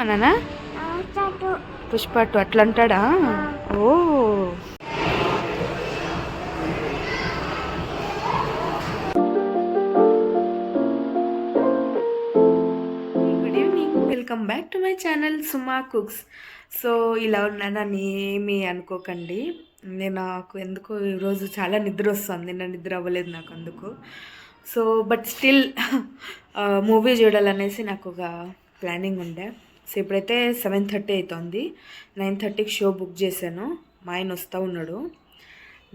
మననా పుష్ప 2 అట్లా అంటాడా? Oh good evening, welcome back to my channel Suma cooks. So ఇలా ఉన్నానని ఏమీ అనుకోకండి. నాకు ఎందుకో ఈరోజు చాలా నిద్ర వస్తుంది. నిన్న నిద్ర అవ్వలేదు నాకు అందుకు. సో బట్ స్టిల్ మూవీ చూడాలనేసి నాకు ఒక ప్లానింగ్ ఉండే. సో ఇప్పుడైతే 7:30 అవుతుంది. 9:30కి షో బుక్ చేశాను. మా ఆయన వస్తూ ఉన్నాడు,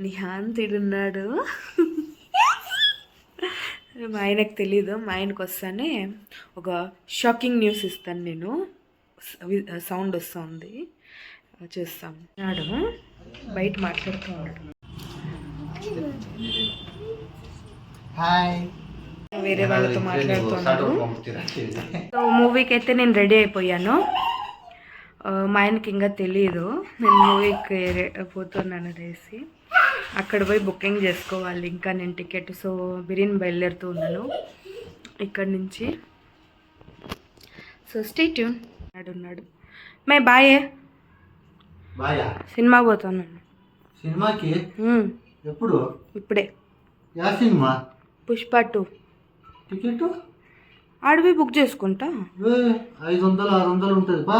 నిహాంత్ ఉన్నాడు. మా ఆయనకు తెలీదు. మా ఆయనకు వస్తానే ఒక షాకింగ్ న్యూస్ ఇస్తాను నేను. సౌండ్ వస్తుంది, చూస్తాం. నాడు బయట మాట్లాడుతూ ఉన్నాడు. వేరే వాళ్ళతో మాట్లాడుతున్నాడు. సో మూవీకి అయితే నేను రెడీ అయిపోయాను. మా ఆయనకి ఇంకా తెలియదు నేను మూవీకి పోతున్నాను అనేసి. అక్కడ పోయి బుకింగ్ చేసుకోవాలి ఇంకా నేను టికెట్. సో బిర్యానీ బయలుదేరుతూ ఉన్నాను ఇక్కడి నుంచి. So stay tune. ఉన్నాడు మే బాయే సినిమా పోతున్నాను. సినిమాకి ఎప్పుడు? ఇప్పుడే. యా సినిమా? పుష్ప 2 టికెట్ ఆడిపోయి బుక్ చేసుకుంటా. 500-600 ఉంటుంది. బా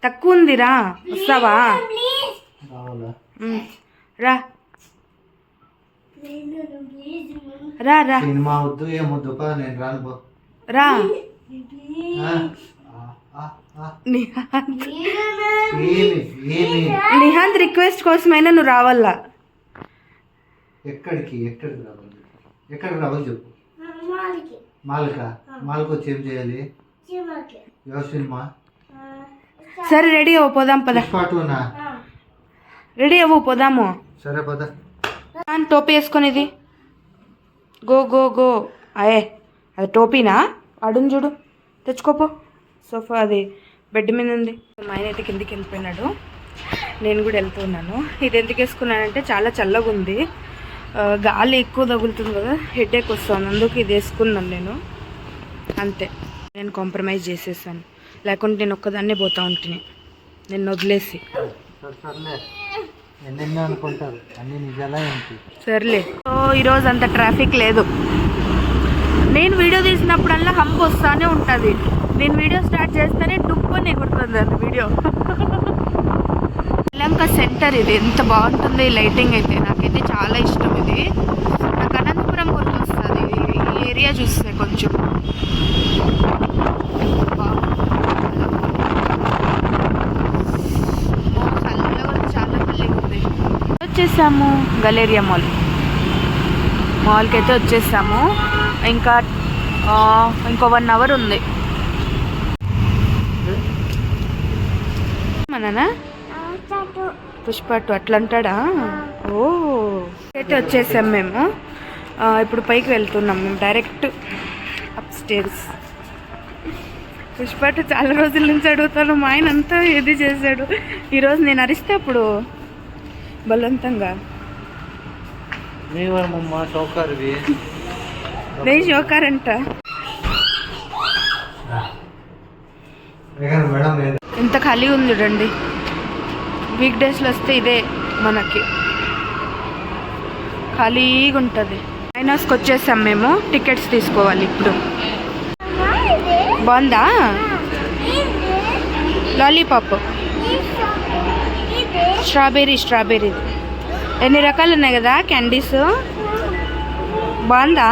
తక్కువ ఉందిరా, వస్తావా? రా రా రా. సినిమా వద్దు ఏమొద్దు, నేను రాను. రా నిహాంత్ రిక్వెస్ట్ కోసమైనా నువ్వు రావాలా? ఎక్కడికి రావాలి? ఎక్కడికి రావాలి చెప్పు. మాల్కి వచ్చి ఏం చేయాలి? ఎవరు సినిమా? సరే రెడీ అవ్వ, పోదాం పద. రెడీ అవ్వు, పోదాము. సరే పద. టోపీ వేసుకొనిది. Go go go. అయ్యే అది టోపీనా? అడుగు చూడు, తెచ్చుకోపో. సోఫా అది బెడ్ మీద ఉంది. మా ఆయన అయితే కిందికి వెళ్ళిపోయినాడు, నేను కూడా వెళ్తున్నాను. ఇది ఎందుకు వేసుకున్నానంటే చాలా చల్లగా ఉంది, గాలి ఎక్కువ తగులుతుంది కదా, హెడేక్ వస్తుంది, అందుకు ఇది వేసుకున్నాను నేను. అంతే, నేను కాంప్రమైజ్ చేసేసాను. లేకుంటే నేను ఒక్కదాన్నే పోతా ఉంటుంది నిన్ను వదిలేసి. సర్లే. సో ఈరోజు అంత ట్రాఫిక్ లేదు. నేను వీడియో తీసినప్పుడల్లా హంప్ వస్తానే ఉంటుంది. నేను వీడియో స్టార్ట్ చేస్తేనే డుప్పని ఎగురుతుంది అది వీడియో. శ్రీలంక సెంటర్ ఇది ఎంత బాగుంటుంది. లైటింగ్ అయితే నాకైతే చాలా ఇష్టం. ఇది నాకు అనంతపురం గుర్తొస్తుంది ఈ ఏరియా చూస్తే. కొంచెం చాలా పల్లెగా ఉంది. వచ్చేసాము గలేరియా మాల్కి అయితే వచ్చేసాము. ఇంకా ఇంకో 1 అవర్ ఉంది. మననా పుష్ప 2 అట్లా అంటాడా? ఓ అయితే వచ్చేసాం మేము. ఇప్పుడు పైకి వెళ్తున్నాం మేము, డైరెక్ట్ అప్ స్టేర్స్. పుష్ప 2 చాలా రోజుల నుంచి అడుగుతాను. మా ఆయన అంతా ఇది చేశాడు. ఈరోజు నేను అరిస్తే అప్పుడు బలవంతంగా నేను షోకార్ అంట. ఎంత ఖాళీ ఉంది చూడండి. వీక్ డేస్లో వస్తే ఇదే మనకి ఖాళీగా ఉంటుంది. ఐనాక్స్కి వచ్చేసాం మేము. టికెట్స్ తీసుకోవాలి ఇప్పుడు. బాగుందా? లాలీపాప్ స్ట్రాబెర్రీ ఎన్ని రకాలు ఉన్నాయి కదా క్యాండీస్. బాగుందా?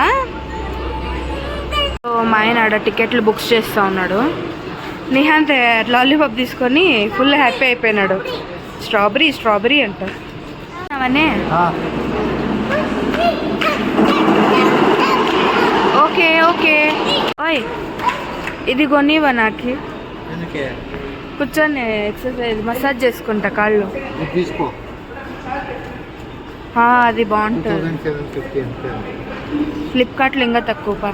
మా ఆయన ఆడ టికెట్లు బుక్ చేస్తూ ఉన్నాడు. నిహాంత్ లాలీపాప్ తీసుకొని ఫుల్ హ్యాపీ అయిపోయినాడు. స్ట్రాబెర్రీ అంట. అవన్నీ ఓకే ఓకే. ఓయ్ ఇది కొనివా నాకు? కూర్చొని ఎక్సర్సైజ్ మసాజ్ చేసుకుంటా కాళ్ళు. అది బాగుంటుంది. ఫ్లిప్కార్ట్లో ఇంకా తక్కువ.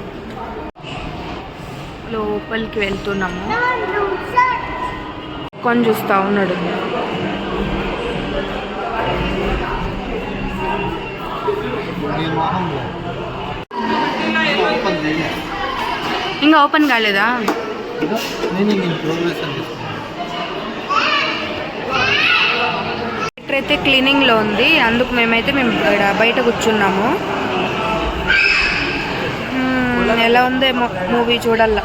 లోపలికి వెళ్తున్నాము. కొని చూస్తా ఉన్నాడు. ఇంకా ఓపెన్ కాలేదా? క్లీనింగ్ ఇన్ ప్రోగ్రెస్ అని చెప్తాను. థియేటర్ అయితే క్లీనింగ్లో ఉంది, అందుకు మేము ఇక్కడ బయట కూర్చున్నాము. ఎలా ఉందేమో మూవీ చూడాలా.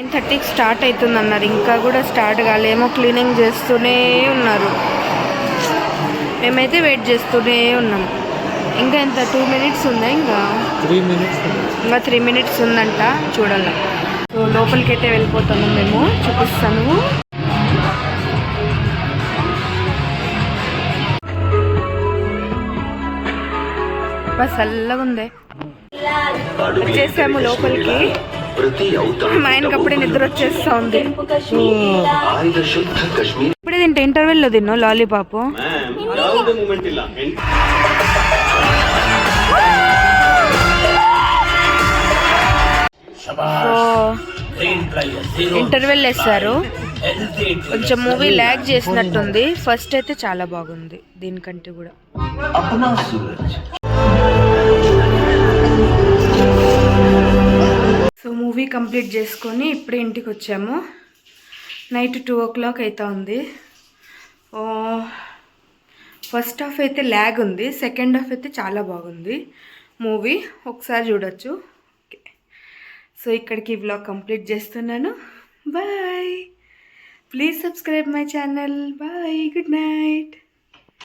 9:30కి స్టార్ట్ అవుతుంది అన్నారు, ఇంకా కూడా స్టార్ట్ కాలేమో, క్లీనింగ్ చేస్తూనే ఉన్నారు. మేమైతే వెయిట్ చేస్తూనే ఉన్నాం. ఇంకా ఎంత 2 minutes ఉందా? ఇంకా 3 minutes ఉందంట, చూడాల. సో లోపలికైతే వెళ్ళిపోతాము మేము, చూపిస్తాను. చల్లగా ఉంది. వచ్చేసాము లోపలికి. మా ఆయనకి అప్పుడే నిద్ర వచ్చేస్తా ఉంది. ఇప్పుడే తింటే ఇంటర్వెల్లో తిన్నావు లాలీపాపు. ఇంటర్వెల్ వేస్తారు. కొంచెం మూవీ ల్యాగ్ చేసినట్టుంది. ఫస్ట్ అయితే చాలా బాగుంది దీనికంటే కూడా. సో మూవీ కంప్లీట్ చేసుకొని ఇప్పుడే ఇంటికి వచ్చాము. నైట్ 2 o'clock అవుతా ఉంది. ఫస్ట్ హాఫ్ అయితే ల్యాగ్ ఉంది, సెకండ్ హాఫ్ అయితే చాలా బాగుంది మూవీ. ఒకసారి చూడొచ్చు. ఓకే, సో ఇక్కడికి వ్లాగ్ కంప్లీట్ చేస్తున్నాను. Bye, please subscribe my channel. Bye, good night.